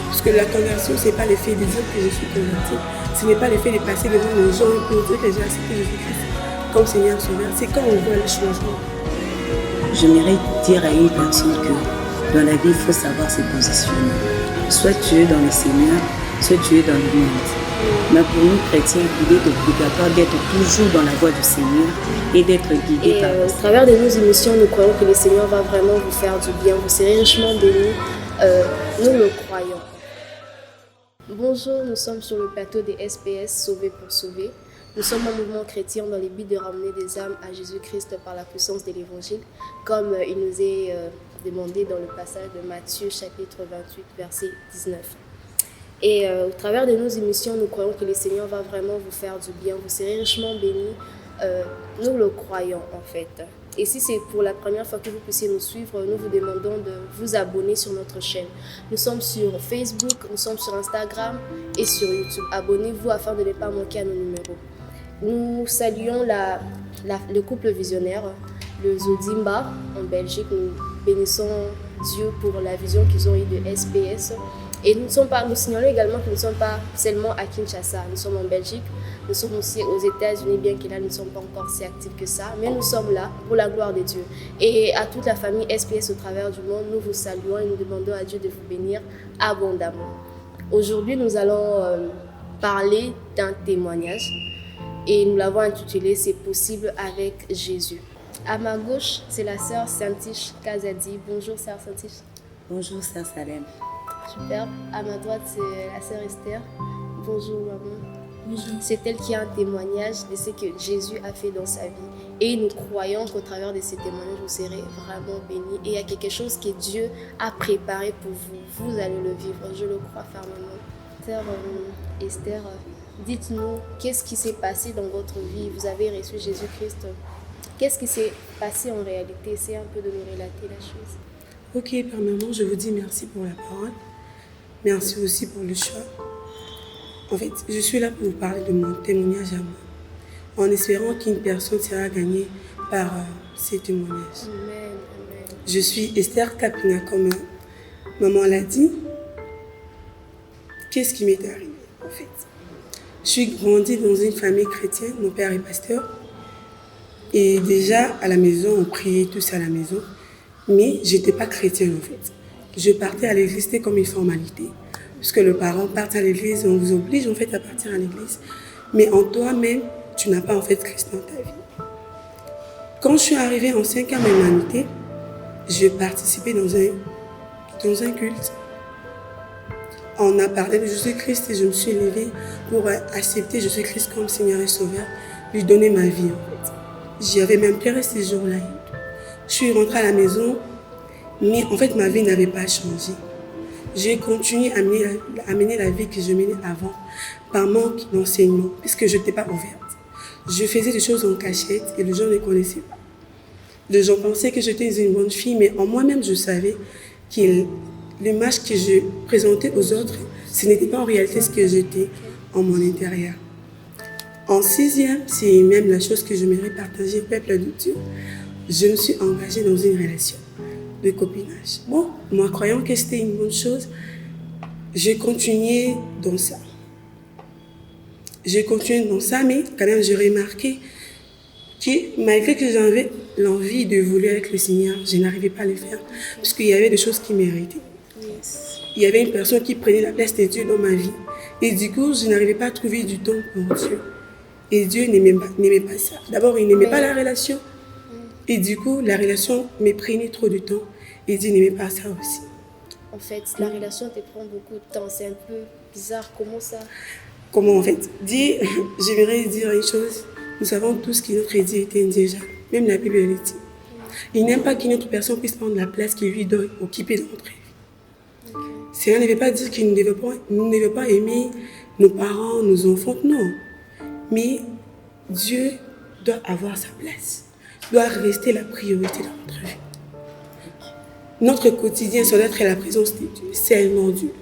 Parce que la conversion, ce n'est pas le fait de dire que je suis converti. Ce n'est pas le fait de passer devant les gens pour dire que j'ai accepté Jésus-Christ comme Seigneur Sauveur. C'est quand on voit le changement. J'aimerais dire à une personne que dans la vie, il faut savoir se positionner. Soit tu es dans le Seigneur, soit tu es dans le monde. Mais pour nous chrétiens, il est obligatoire d'être toujours dans la voie du Seigneur et d'être guidé par au travers de nos émissions, nous croyons que le Seigneur va vraiment vous faire du bien. Vous serez richement bénis. Nous le croyons. Bonjour, nous sommes sur le plateau des SPS Sauver pour Sauver. Nous sommes un mouvement chrétien dans le but de ramener des âmes à Jésus-Christ par la puissance de l'Évangile, comme il nous est demandé dans le passage de Matthieu chapitre 28, verset 19. Et au travers de nos émissions, nous croyons que le Seigneur va vraiment vous faire du bien. Vous serez richement bénis. Nous le croyons en fait. Et si c'est pour la première fois que vous puissiez nous suivre, nous vous demandons de vous abonner sur notre chaîne. Nous sommes sur Facebook, nous sommes sur Instagram et sur YouTube. Abonnez-vous afin de ne pas manquer à nos numéros. Nous saluons le couple visionnaire, le Zodimba en Belgique. Nous bénissons Dieu pour la vision qu'ils ont eue de SPS. Et nous signalons également que nous ne sommes pas seulement à Kinshasa, nous sommes en Belgique, nous sommes aussi aux États-Unis, bien que là nous ne sommes pas encore si actifs que ça, mais nous sommes là pour la gloire de Dieu. Et à toute la famille SPS au travers du monde, nous vous saluons et nous demandons à Dieu de vous bénir abondamment. Aujourd'hui, nous allons parler d'un témoignage et nous l'avons intitulé « C'est possible avec Jésus ». À ma gauche, c'est la sœur Santiche Kazadi. Bonjour sœur Santiche. Bonjour sœur Salem. Super. À ma droite, c'est la sœur Esther. Bonjour maman. Bonjour. C'est elle qui a un témoignage de ce que Jésus a fait dans sa vie. Et nous croyons qu'au travers de ces témoignages, vous serez vraiment bénis. Et il y a quelque chose que Dieu a préparé pour vous. Vous allez le vivre, je le crois fermement. Sœur Esther, dites-nous, qu'est-ce qui s'est passé dans votre vie? Vous avez reçu Jésus-Christ. Qu'est-ce qui s'est passé en réalité? C'est un peu de nous relater la chose. Ok, premièrement, je vous dis merci pour la parole. Merci aussi pour le choix. En fait, je suis là pour vous parler de mon témoignage à moi, en espérant qu'une personne sera gagnée par ces témoignages. Amen, amen. Je suis Esther Kapina, comme maman l'a dit. Qu'est-ce qui m'est arrivé, en fait? Je suis grandie dans une famille chrétienne, mon père est pasteur. Et déjà, à la maison, on priait tous à la maison. Mais je n'étais pas chrétienne, en fait. Je partais à l'église, c'était comme une formalité. Parce que les parents partent à l'église, on vous oblige en fait à partir à l'église. Mais en toi-même, tu n'as pas en fait Christ dans ta vie. Quand je suis arrivée en 5e humanité, je participais dans un culte. On a parlé de Jésus-Christ et je me suis levée pour accepter Jésus-Christ comme Seigneur et Sauveur, lui donner ma vie en fait. J'y avais même pleuré ces jours-là. Je suis rentrée à la maison, mais en fait ma vie n'avait pas changé. J'ai continué à mener la vie que je menais avant, par manque d'enseignement, puisque je n'étais pas ouverte. Je faisais des choses en cachette et les gens ne connaissaient pas. Les gens pensaient que j'étais une bonne fille, mais en moi-même je savais que l'image que je présentais aux autres, ce n'était pas en réalité ce que j'étais en mon intérieur. En 6e, c'est même la chose que j'aimerais partager au peuple de Dieu. Je me suis engagée dans une relation de copinage. Bon, moi croyant que c'était une bonne chose, j'ai continué dans ça. J'ai continué dans ça, mais quand même j'ai remarqué que malgré que j'avais l'envie de voler avec le Seigneur, je n'arrivais pas à le faire, parce qu'il y avait des choses qui m'irritaient. Il y avait une personne qui prenait la place de Dieu dans ma vie. Et du coup, je n'arrivais pas à trouver du temps pour Dieu. Et Dieu n'aimait pas ça. D'abord, il n'aimait pas la relation. Et du coup, la relation me prenait trop de temps. Et Dieu n'aimait pas ça aussi. En fait, la relation te prend beaucoup de temps. C'est un peu bizarre. Comment ça? Comment en fait? Dieu, j'aimerais dire une chose. Nous savons tous que notre Dieu est un Dieu déjà. Même la Bible le dit. Il n'aime pas qu'une autre personne puisse prendre la place qui lui doit occuper dans notre vie. Cela ne veut pas dire qu'il ne veut pas aimer nos parents, nos enfants, non. Mais Dieu doit avoir sa place. Doit rester la priorité dans notre vie. Notre quotidien, ça doit être la présence de Dieu, seulement Dieu.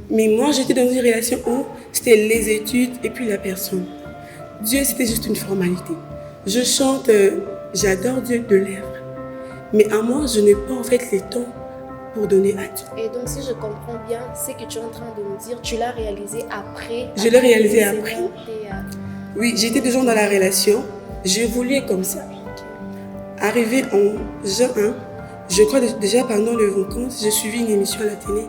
Mais moi, j'étais dans une relation où c'était les études et puis la personne. Dieu, c'était juste une formalité. Je chante, j'adore Dieu de lèvres. Mais à moi, je n'ai pas en fait le temps pour donner à Dieu. Et donc, si je comprends bien, c'est que tu es en train de me dire, tu l'as réalisé après. Je l'ai réalisé le après. Seigneur Oui, j'étais toujours dans la relation. J'évoluais comme ça. Arrivé en juin 1, je crois déjà pendant le vacances, j'ai suivi une émission à la télé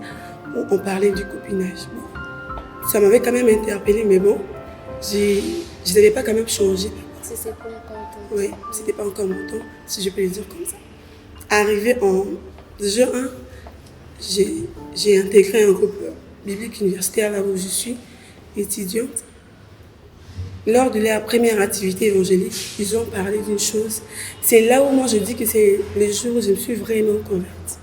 où on parlait du copinage. Bon, ça m'avait quand même interpellée, mais bon, je n'avais pas quand même changé. C'est pas encore ton Oui, c'était pas encore mon temps, si je peux le dire comme ça. Arrivé en juin 1, j'ai intégré un groupe biblique universitaire là où je suis étudiante. Lors de leur première activité évangélique, ils ont parlé d'une chose. C'est là où moi je dis que c'est les jours où je me suis vraiment convertie.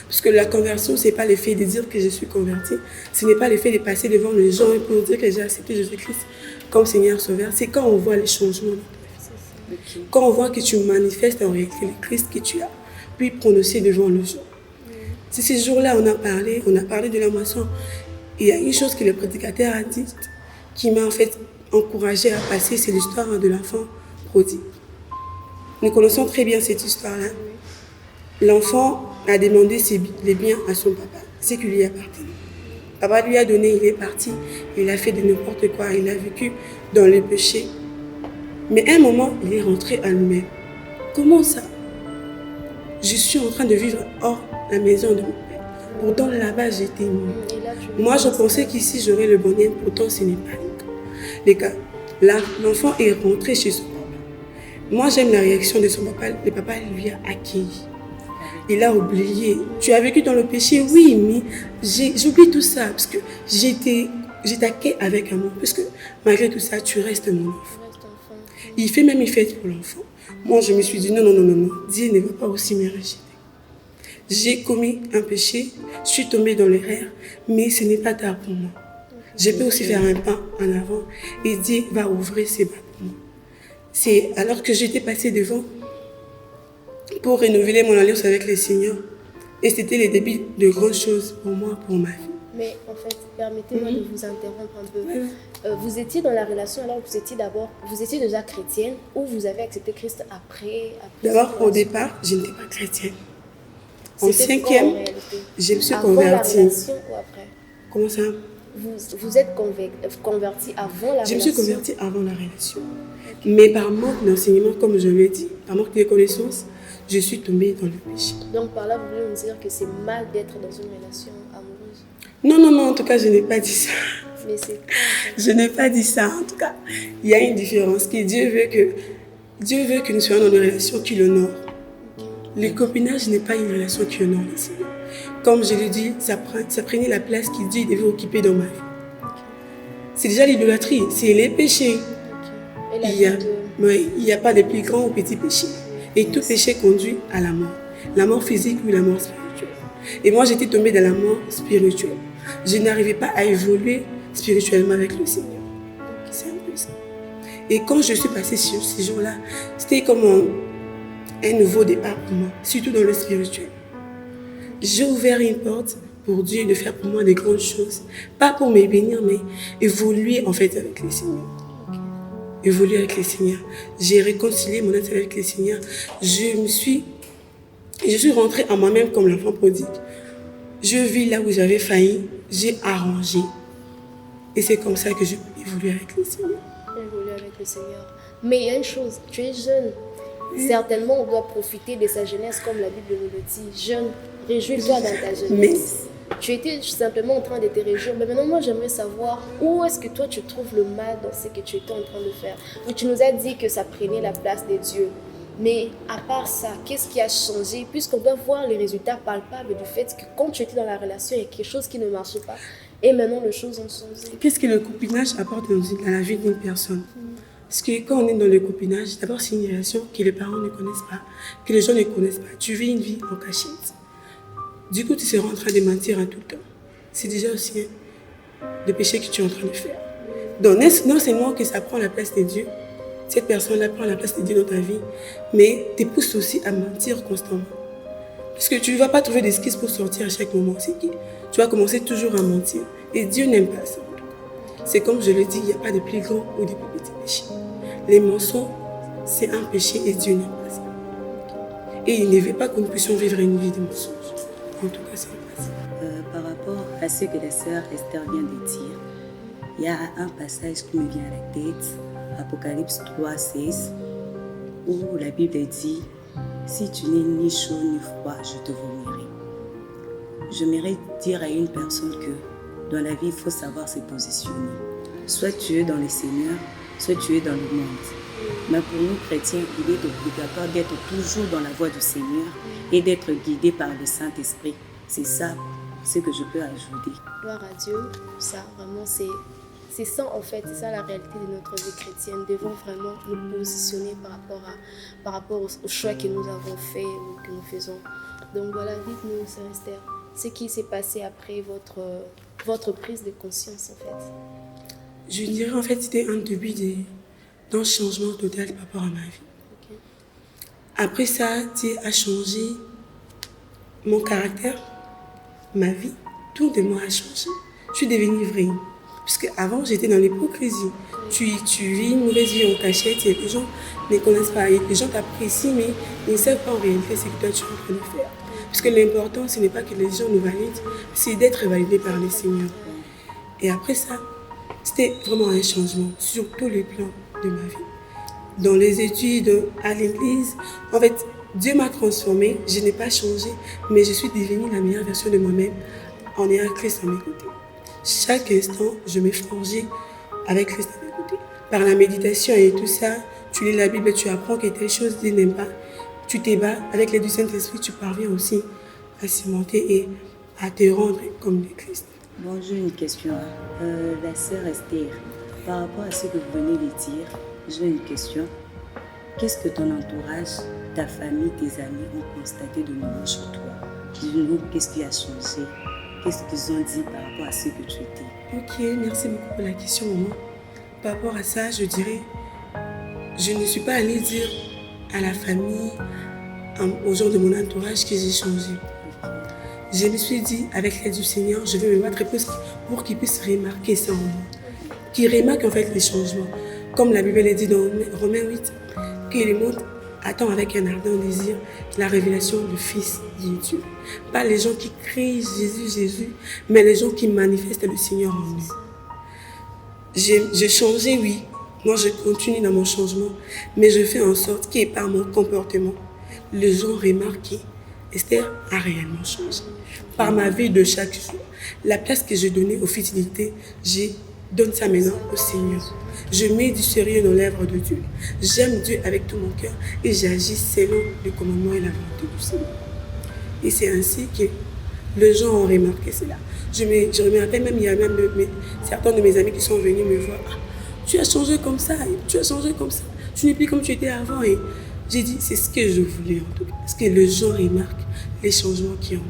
Parce que la conversion, ce n'est pas le fait de dire que je suis convertie. Ce n'est pas le fait de passer devant les gens pour dire que j'ai accepté Jésus-Christ comme Seigneur Sauveur. C'est quand on voit les changements. Quand on voit que tu manifestes en réalité le Christ que tu as, puis prononcer devant les gens. C'est ces jours-là on a parlé de la moisson. Il y a une chose que le prédicateur a dit qui m'a en fait encouragée à passer, c'est l'histoire de l'enfant prodigue. Nous connaissons très bien cette histoire-là. L'enfant a demandé les biens à son papa, ce qui lui appartenait. Papa lui a donné, il est parti, il a fait de n'importe quoi, il a vécu dans le péché. Mais à un moment, il est rentré à lui-même. Comment ça? Je suis en train de vivre hors la maison de mon père. Pourtant, là-bas, j'étais mieux. Moi, je pensais qu'ici, j'aurais le bonheur. Pourtant, ce n'est pas le cas. Les gars, l'enfant est rentré chez son papa. Moi, j'aime la réaction de son papa. Le papa lui a accueilli. Il a oublié. Tu as vécu dans le péché? Oui, mais j'oublie tout ça. Parce que je t'accueille avec amour. Parce que malgré tout ça, tu restes mon enfant. Il fait même une fête pour l'enfant. Moi, je me suis dit, non. Dieu ne va pas aussi me rejeter. J'ai commis un péché, je suis tombée dans l'erreur, mais ce n'est pas tard pour moi. Je peux aussi faire un pas en avant et Dieu va ouvrir ses bras pour moi. C'est alors que j'étais passée devant pour renouveler mon alliance avec le Seigneur. Et c'était le début de grandes choses pour moi, pour ma vie. Mais en fait, permettez-moi de vous interrompre un peu. Vous étiez dans la relation alors que vous étiez déjà chrétienne ou vous avez accepté Christ après D'abord, au départ, je n'étais pas chrétienne. En cinquième, je me suis avant convertie. La relation ou après? Comment ça? Vous êtes convertie avant la relation? Je me suis convertie avant la relation. Mais par manque d'enseignement, comme je l'ai dit, par manque de connaissances, je suis tombée dans le péché. Donc par là, vous voulez me dire que c'est mal d'être dans une relation amoureuse? Non, en tout cas, je n'ai pas dit ça. Mais c'est Je n'ai pas dit ça, en tout cas. Il y a une différence. Dieu veut que nous soyons dans une relation qui l'honore. Le copinage n'est pas une relation qui honore le Seigneur. Comme je l'ai dit, ça prenait la place que Dieu devait occuper dans ma vie. C'est déjà l'idolâtrie, c'est les péchés. Il n'y a pas de plus grand ou petit péché. Et tout péché conduit à la mort. La mort physique ou la mort spirituelle. Et moi, j'étais tombée dans la mort spirituelle. Je n'arrivais pas à évoluer spirituellement avec le Seigneur. C'est un peu ça. Et quand je suis passée sur ces jours-là, c'était comme un nouveau départ pour moi, surtout dans le spirituel. J'ai ouvert une porte pour Dieu de faire pour moi des grandes choses. Pas pour me bénir, mais évoluer en fait avec le Seigneur. Évoluer avec le Seigneur. J'ai réconcilié mon être avec le Seigneur. Je suis rentrée en moi-même comme l'enfant prodigue. Je vis là où j'avais failli, j'ai arrangé. Et c'est comme ça que je peux évoluer avec le Seigneur. Évoluer avec le Seigneur. Mais il y a une chose, tu es jeune. Certainement, on doit profiter de sa jeunesse comme la Bible nous le dit. Jeune, réjouis-toi dans ta jeunesse. Tu étais simplement en train de te réjouir. Mais maintenant, moi, j'aimerais savoir où est-ce que toi, tu trouves le mal dans ce que tu étais en train de faire. Donc, tu nous as dit que ça prenait la place de Dieu. Mais à part ça, qu'est-ce qui a changé? Puisqu'on doit voir les résultats palpables du fait que quand tu étais dans la relation, il y a quelque chose qui ne marchait pas. Et maintenant, les choses ont changé. Qu'est-ce que le copinage apporte dans la vie d'une personne? Parce que quand on est dans le copinage, d'abord c'est une relation que les parents ne connaissent pas, que les gens ne connaissent pas. Tu vis une vie en cachette. Du coup, tu seras en train de mentir à tout le temps. C'est déjà aussi le péché que tu es en train de faire. Donc non seulement que ça prend la place de Dieu, cette personne-là prend la place de Dieu dans ta vie, mais te pousse aussi à mentir constamment. Parce que tu ne vas pas trouver d'excuses pour sortir à chaque moment. Tu vas commencer toujours à mentir. Et Dieu n'aime pas ça. C'est comme je le dis, il n'y a pas de plus grand ou de plus petit péché. Les mensonges, c'est un péché et Dieu n'aime pas ça. Et il ne veut pas que nous puissions vivre une vie de mensonges. En tout cas, c'est le passé. Par rapport à ce que la sœur Esther vient de dire, il y a un passage qui me vient à la tête, Apocalypse 3:16, où la Bible dit « Si tu n'es ni chaud ni froid, je te vomirai ». Je mérite dire à une personne que dans la vie, il faut savoir se positionner. Soit tu es dans le Seigneur, soit tu es dans le monde. Mais pour nous chrétiens, il est obligatoire d'être toujours dans la voie du Seigneur et d'être guidé par le Saint-Esprit. C'est ça ce que je peux ajouter. Gloire à Dieu, ça vraiment c'est ça en fait, c'est ça la réalité de notre vie chrétienne. Nous devons vraiment nous positionner par rapport au choix que nous avons fait ou que nous faisons. Donc voilà, dites-nous, Sœur Esther, ce qui s'est passé après votre prise de conscience en fait. Je dirais en fait c'était un début d'un changement total par rapport à ma vie. Okay. Après ça, Dieu a changé mon caractère, ma vie, tout de moi a changé. Je suis devenue vraie. Parce qu'avant, j'étais dans l'hypocrisie. Tu vis une mauvaise vie en cachette et les gens ne connaissent pas. Et les gens t'apprécient, mais ils ne savent pas en réalité ce que toi tu es en train de faire. Parce que l'important, ce n'est pas que les gens nous valident, c'est d'être validé par le Seigneur. Et après ça, c'était vraiment un changement sur tous les plans de ma vie. Dans les études, à l'église, en fait, Dieu m'a transformée, je n'ai pas changé, mais je suis devenue la meilleure version de moi-même en ayant Christ à mes côtés. Chaque instant, je me forgeais avec Christ à mes côtés. Par la méditation et tout ça, tu lis la Bible, tu apprends que telle chose, Dieu n'aime pas. Tu te bats avec l'aide du Saint-Esprit, tu parviens aussi à surmonter et à te rendre comme le Christ. Bon, j'ai une question. La sœur Esther, par rapport à ce que vous venez de dire, j'ai une question. Qu'est-ce que ton entourage, ta famille, tes amis ont constaté de nouveau chez toi? Dis-nous, qu'est-ce qui a changé? Qu'est-ce qu'ils ont dit par rapport à ce que tu étais? Ok, merci beaucoup pour la question, maman. Par rapport à ça, je dirais, je ne suis pas allée dire à la famille, aux gens de mon entourage que j'ai changé. Je me suis dit, avec l'aide du Seigneur, je vais me battre pour qu'ils puissent remarquer ça en moi. Qu'ils remarquent en fait les changements. Comme la Bible dit dans Romains 8, que le monde attend avec un ardent désir la révélation du Fils de Dieu. Pas les gens qui crient Jésus, Jésus, mais les gens qui manifestent le Seigneur en nous. J'ai changé, oui. Moi, je continue dans mon changement, mais je fais en sorte que par mon comportement, les gens remarquent qu'Esther a réellement changé. Par ma vie de chaque jour, la place que je donnais aux fidélités, je donne ça maintenant au Seigneur. Je mets du sérieux dans l'œuvre de Dieu. J'aime Dieu avec tout mon cœur et j'agis selon le commandement et la volonté du Seigneur. Et c'est ainsi que les gens ont remarqué cela. Je me rappelle même, il y a même certains de mes amis qui sont venus me voir. Ah, tu as changé comme ça, tu as changé comme ça. Tu n'es plus comme tu étais avant. Et j'ai dit, c'est ce que je voulais en tout cas. Parce que les gens remarquent les changements qui ont.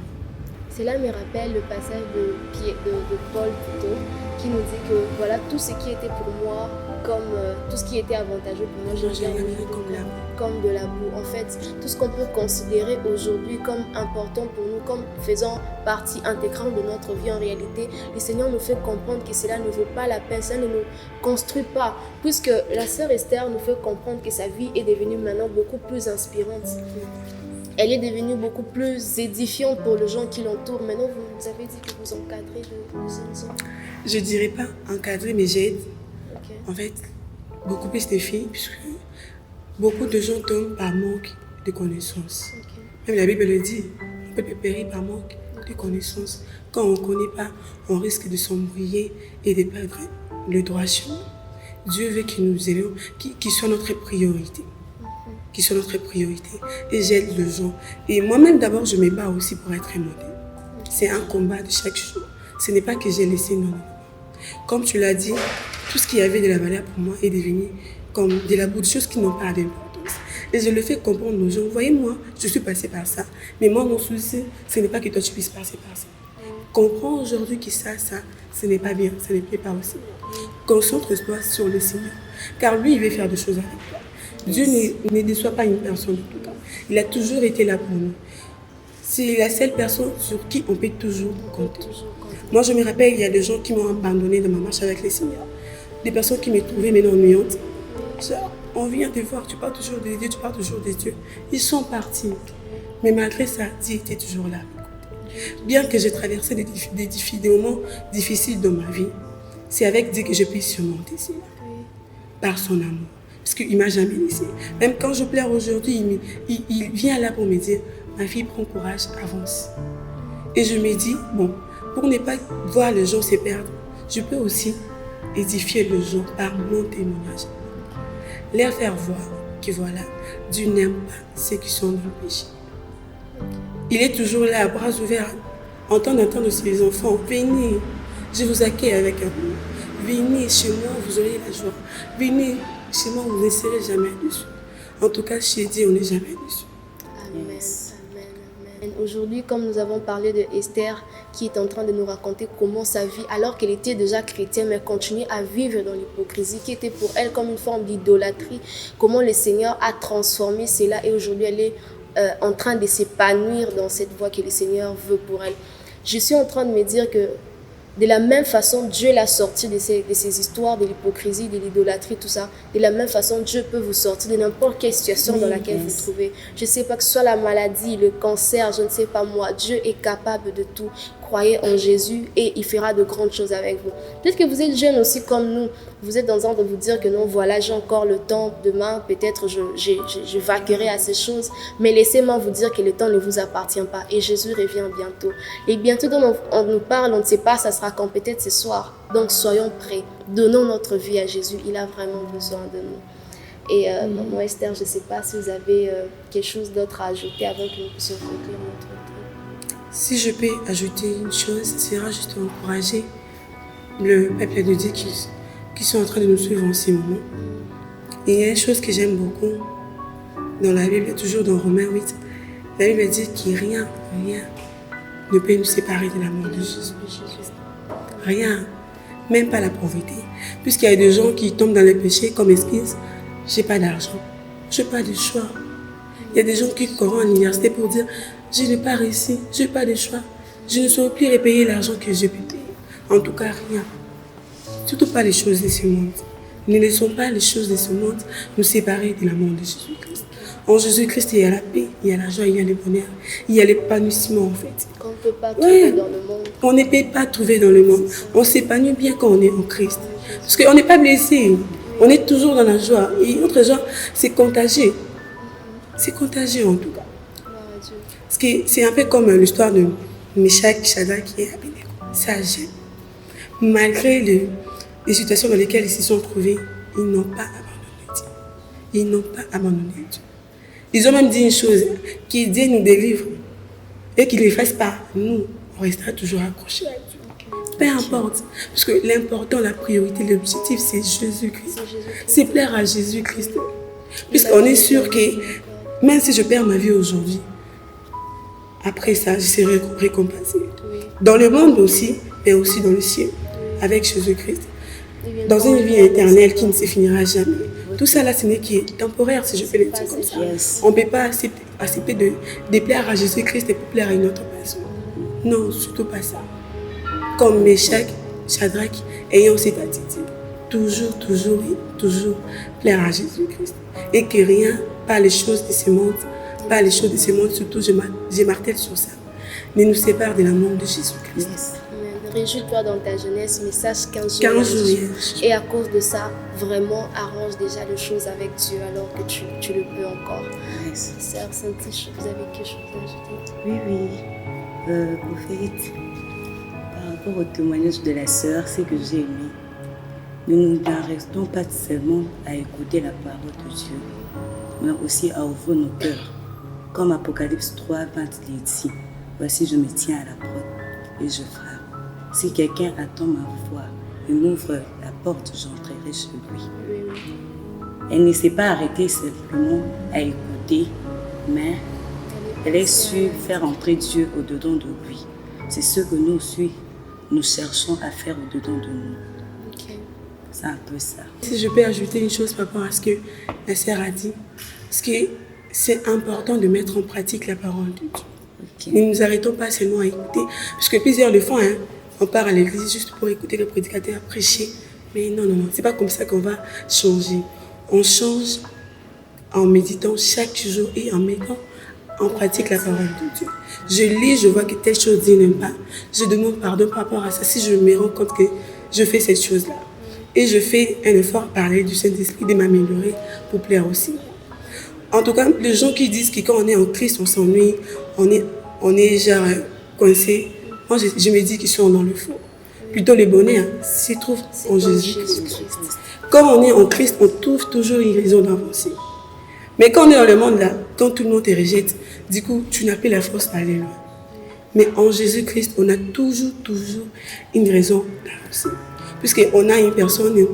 Cela me rappelle le passage de Paul plutôt, qui nous dit que voilà, tout ce qui était pour moi, comme tout ce qui était avantageux pour moi, je l'ai mis comme de la boue. En fait, tout ce qu'on peut considérer aujourd'hui comme important pour nous, comme faisant partie intégrante de notre vie en réalité, le Seigneur nous fait comprendre que cela ne vaut pas la peine, ça ne nous construit pas. Puisque la sœur Esther nous fait comprendre que sa vie est devenue maintenant beaucoup plus inspirante. Elle est devenue beaucoup plus édifiante pour les gens qui l'entourent. Maintenant, vous avez dit que vous encadrez de jeunes hommes. Je ne dirais pas encadrer, mais j'aide. Okay. En fait, beaucoup plus de filles, puisque beaucoup de gens tombent par manque de connaissances. Okay. Même la Bible le dit, on peut périr par manque de connaissances. Quand on ne connaît pas, on risque de s'embrouiller et de perdre le droit chemin. Dieu veut que nous ayons, qu'il soit notre priorité. Qui sont notre priorité. Et j'aide les gens. Et moi-même, d'abord, je me bats aussi pour être modèle. C'est un combat de chaque jour. Ce n'est pas que j'ai laissé non. Comme tu l'as dit, tout ce qui avait de la valeur pour moi est devenu comme de la boue de choses qui n'ont pas d'importance. Et je le fais comprendre aux gens. Vous voyez, moi, je suis passée par ça. Mais moi, mon souci, ce n'est pas que toi, tu puisses passer par ça. Comprends aujourd'hui que ça, ce n'est pas bien. Ça ne plaît pas aussi. Concentre-toi sur le Seigneur. Car lui, il veut faire des choses avec toi. Dieu ne déçoit pas une personne de tout temps. Il a toujours été là pour nous. C'est la seule personne sur qui on peut toujours compter. Moi, je me rappelle, il y a des gens qui m'ont abandonné dans ma marche avec le Seigneur. Des personnes qui me trouvaient maintenant ennuyantes. On vient te voir, tu parles toujours de Dieu, tu parles toujours de Dieu. Ils sont partis. Mais malgré ça, Dieu était toujours là. Bien que j'ai traversé des moments difficiles dans ma vie, c'est avec Dieu que je peux surmonter cela. Par son amour. Parce qu'il ne m'a jamais laissé. Même quand je pleure aujourd'hui, il vient là pour me dire, ma fille, prends courage, avance. Et je me dis, bon, pour ne pas voir les gens se perdre, je peux aussi édifier les gens par mon témoignage. Leur faire voir que voilà, Dieu n'aime pas ceux qui sont dans le péché. Il est toujours là, bras ouverts, en train d'entendre ses enfants. Venez, je vous accueille avec amour. Venez chez moi, vous aurez la joie. Venez chez moi, vous ne serez jamais déçus. En tout cas, chez Dieu, on n'est jamais déçus. Amen. Amen. Aujourd'hui, comme nous avons parlé de Esther, qui est en train de nous raconter comment sa vie, alors qu'elle était déjà chrétienne, mais continuait à vivre dans l'hypocrisie, qui était pour elle comme une forme d'idolâtrie, comment le Seigneur a transformé cela et aujourd'hui elle est en train de s'épanouir dans cette voie que le Seigneur veut pour elle. Je suis en train de me dire que de la même façon, Dieu l'a sorti de ces histoires, de l'hypocrisie, de l'idolâtrie, tout ça. De la même façon, Dieu peut vous sortir de n'importe quelle situation dans laquelle vous vous trouvez. Je ne sais pas que ce soit la maladie, le cancer, je ne sais pas moi. Dieu est capable de tout. Croyez en Jésus et il fera de grandes choses avec vous. Peut-être que vous êtes jeune aussi comme nous. Vous êtes dans un de vous dire que non, voilà, j'ai encore le temps. Demain, peut-être je vaquerai à ces choses. Mais laissez-moi vous dire que le temps ne vous appartient pas. Et Jésus revient bientôt. Et bientôt, dont on nous parle, on ne sait pas, ça sera quand peut-être ce soir. Donc, soyons prêts. Donnons notre vie à Jésus. Il a vraiment besoin de nous. Et maman Esther, je ne sais pas si vous avez quelque chose d'autre à ajouter avant que nous puissions conclure notre temps. Si je peux ajouter une chose, ce sera juste encourager le peuple de Dieu qui sont en train de nous suivre en ce moment. Et il y a une chose que j'aime beaucoup dans la Bible, toujours dans Romains 8, la Bible dit que rien ne peut nous séparer de l'amour de Jésus. Rien, même pas la pauvreté. Puisqu'il y a des gens qui tombent dans le péché comme excuse, j'ai pas d'argent, j'ai pas de choix. Il y a des gens qui courent en université pour dire je n'ai pas réussi, je n'ai pas de choix, je ne saurais plus repayer l'argent que j'ai pu payer. En tout cas, rien. Surtout pas les choses de ce monde. Ne laissons pas les choses de ce monde nous séparer de l'amour de Jésus-Christ. En Jésus-Christ, il y a la paix, il y a la joie, il y a le bonheur, il y a l'épanouissement en fait. Qu'on ne peut pas trouver dans le monde. On ne peut pas trouver dans le monde. On s'épanouit bien quand on est en Christ. Parce qu'on n'est pas blessé. On est toujours dans la joie. Et notre joie, c'est contagieux. C'est contagieux en tout cas. Parce que c'est un peu comme l'histoire de Meshach, Shadrach et Abednego. Ça gêne. Malgré les situations dans lesquelles ils se sont trouvés, ils n'ont pas abandonné Dieu. Ils n'ont pas abandonné Dieu. Ils ont même dit une chose, que Dieu nous délivre et qu'il ne le fasse pas. Nous, on restera toujours accrochés à Dieu. Peu importe. Parce que l'important, la priorité, l'objectif, c'est Jésus-Christ. C'est plaire à Jésus-Christ. Puisqu'on est sûr que même si je perds ma vie aujourd'hui, après ça, je serai récompensé. Dans le monde aussi, mais aussi dans le ciel, avec Jésus-Christ. Dans une vie éternelle qui ne se finira jamais. Tout ça là, ce n'est qui est temporaire, si je peux le dire comme ça. On ne peut pas accepter de plaire à Jésus-Christ et pour plaire à une autre personne. Non, surtout pas ça. Comme Meshach, Shadrach, ayant cette attitude. Toujours plaire à Jésus-Christ. Et que rien, pas les choses de ce monde, pas les choses de ce monde, surtout je martèle sur ça, ne nous sépare de l'amour de Jésus-Christ. Réjouis-toi dans ta jeunesse, mais sache qu'un jour. Et à cause de ça, vraiment arrange déjà les choses avec Dieu alors que tu le peux encore. Sœur Saint-Tiche, vous avez quelque chose à ajouter? Oui. Prophète, par rapport au témoignage de la sœur, c'est que j'ai aimé. Nous ne restons pas seulement à écouter la parole de Dieu, mais aussi à ouvrir nos cœurs. Comme Apocalypse 3, 20 dit, voici je me tiens à la porte et je frappe. Si quelqu'un attend ma voix et m'ouvre la porte, j'entrerai chez lui. Elle ne s'est pas arrêtée simplement à écouter, mais elle a su faire entrer Dieu au-dedans de lui. C'est ce que nous aussi, nous cherchons à faire au-dedans de nous. C'est un peu ça. Si je peux ajouter une chose par rapport à ce que la sœur a dit, parce que c'est important de mettre en pratique la parole de Dieu. Ne nous arrêtons pas seulement à écouter, parce que plusieurs le font, on part à l'église juste pour écouter le prédicateur prêcher. Mais non, c'est pas comme ça qu'on va changer. On change en méditant chaque jour et en mettant en pratique la parole de Dieu. Je lis, je vois que telle chose dit n'aime pas. Je demande pardon par rapport à ça si je me rends compte que je fais cette chose-là. Et je fais un effort par l'aide du Saint-Esprit de m'améliorer pour plaire aussi. En tout cas, les gens qui disent que quand on est en Christ, on s'ennuie, on est genre coincé. Moi, je me dis qu'ils sont dans le faux. Plutôt le bonheur s'y trouve en Jésus-Christ. Quand on est en Christ, on trouve toujours une raison d'avancer. Mais quand on est dans le monde là, quand tout le monde te rejette, du coup, tu n'as plus la force d'aller loin. Mais en Jésus-Christ, on a toujours une raison d'avancer. Puisqu'on a une personne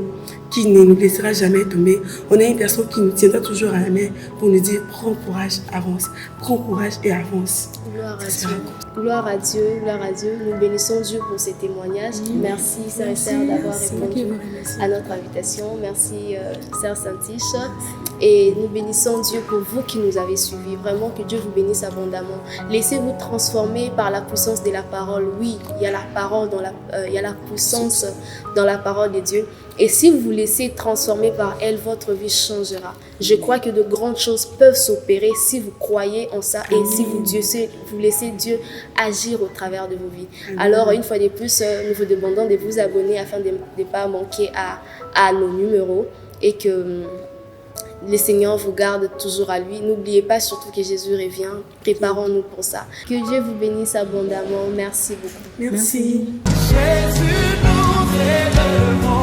qui ne nous laissera jamais tomber. On a une personne qui nous tiendra toujours à la main pour nous dire « Prends courage, avance. Prends courage et avance. » Gloire à Dieu. Gloire à Dieu, gloire à Dieu. Nous bénissons Dieu pour ces témoignages. Merci, sœurs et sœurs, d'avoir répondu à notre invitation. Merci, sœur Saint-Tiche. Et nous bénissons Dieu pour vous qui nous avez suivis. Vraiment, que Dieu vous bénisse abondamment. Laissez-vous transformer par la puissance de la parole. Oui, il y a la parole, il y a la puissance dans la parole de Dieu. Et si vous vous laissez transformer par elle, votre vie changera. Je crois que de grandes choses peuvent s'opérer si vous croyez en ça et si vous laissez Dieu agir au travers de vos vies. Alors, une fois de plus, nous vous demandons de vous abonner afin de ne pas manquer à nos numéros et que le Seigneur vous garde toujours à lui. N'oubliez pas surtout que Jésus revient. Préparons-nous pour ça. Que Dieu vous bénisse abondamment. Merci beaucoup. Merci. Jésus nous élève.